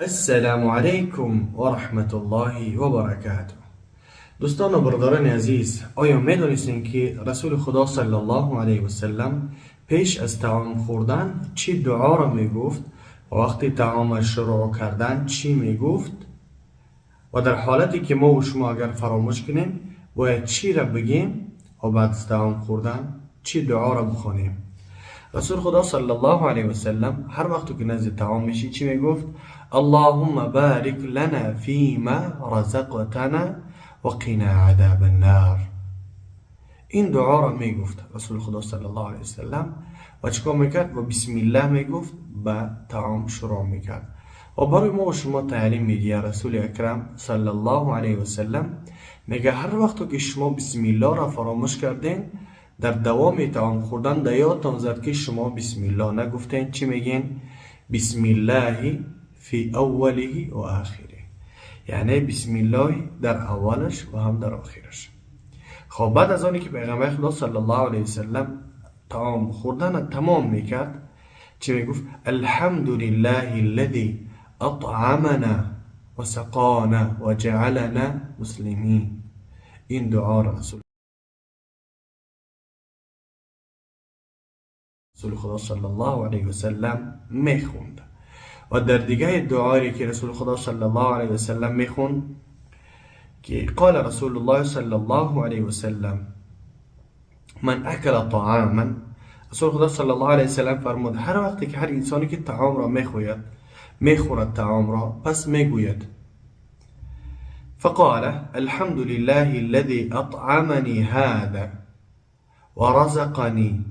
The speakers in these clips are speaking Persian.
السلام علیکم و رحمت الله و برکاته. دوستان و برادران عزیز، آیا میدونستین که رسول خدا صلی الله علیه و سلم پیش از طعام خوردن چی دعا را میگفت و وقتی طعام شروع کردن چی میگفت؟ و در حالتی که ما و شما اگر فراموش کنیم باید چی را بگیم و بعد از طعام خوردن چی دعا را بخونیم؟ رسول خدا صلی الله علیه و سلم هر وقت که نزد طعام میشی چی میگفت؟ اللهم بارک لنا فیما رزقتنا و قنا عذاب النار. این دعا را میگفت رسول خدا صلی الله علیه و سلم و چیکار میکرد؟ و بسم الله میگفت، به طعام شروع میکرد. و برای ما و شما تعلیم میدید رسول اکرم صلی الله علیه و سلم میگه هر وقت که شما بسم الله را فراموش کردین، در دوام طعام خوردن در یادتان زد که شما بسم الله نگفتین، چی میگین؟ بسم الله فی اوله و آخره، یعنی بسم الله در اولش و هم در آخرش. خب بعد از آنی که پیغمبر خدا صلی الله علیه و سلم طعام خوردن تمام میکرد چی میگفت؟ الحمد لله الذی اطعمنا و سقانا و جعلنا مسلمین. این دعا رسول خدا صلی الله علیه و سلم میخوند. و در دیگه دعایی که رسول خدا صلی الله علیه و سلم میخوند که قال رسول الله صلی الله علیه و سلم من اکل طعاما، رسول خدا صلی الله علیه و سلم فرمود هر وقتی که هر انسانی که طعام را میخورد طعام را، پس میگوید فقال الحمد لله الذي اطعمني هذا ورزقني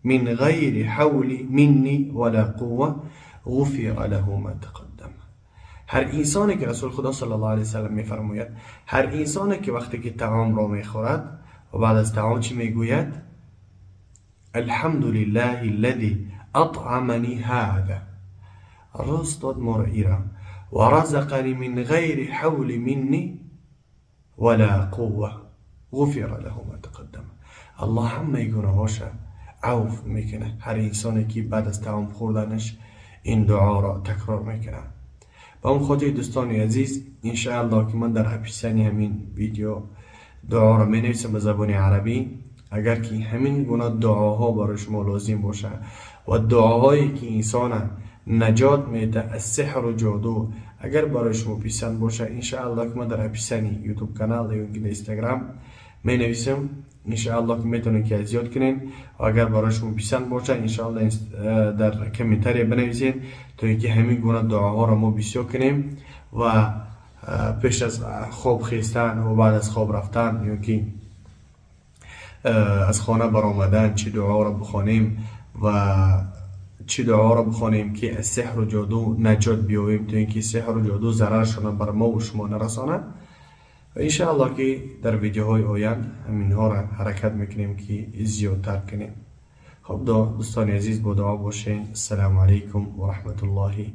من غیر حول مني ولا قوة غفر له ما تقدم. هر انسانی که رسول خدا صلی الله علیه و سلم میفرماید هر انسانی که وقتی که طعام را میخورد و بعد از طعام چی میگوید؟ الحمد لله الذي اطعمني هذا، رزق داد ما را ایرم، و رزقني من غیر حول مني ولا قوة غفر له ما تقدم. الله همه گناهاش عفو میکنه. هر انسانی که بعد از طعام خوردنش این دعا را تکرار میکنه. با اون خاطر دوستان عزیز، انشاءالله که من در اپیسنی همین ویدیو دعا را می نویسم به زبان عربی. اگر که همین گونه دعاها برای شما لازم باشه و دعاهایی که انسان نجات میده از سحر و جادو اگر برای شما پسند باشه، انشاءالله که من در اپیسنی یوتیوب کانال یا اینستاگرام می نویسم. انشاءالله که میتونین که زیاد کنین و اگر برای شما پسند باشه انشاءالله در کامنتری بنویسین تا اینکه همین گونه دعاها را ما بسیار کنیم و پیش از خواب خیستن و بعد از خواب رفتن یا که از خانه برآمدن چه دعا را بخوانیم و چه دعا را بخوانیم که از سحر و جادو نجات بیابیم تا اینکه سحر و جادو ضررشان بر ما و شما نرسانه. و انشاءالله که در ویدیوهای آیند همین ها را حرکت میکنیم که زیادتر کنیم. خب دوستان عزیز با دعا باشین. السلام علیکم و رحمت الله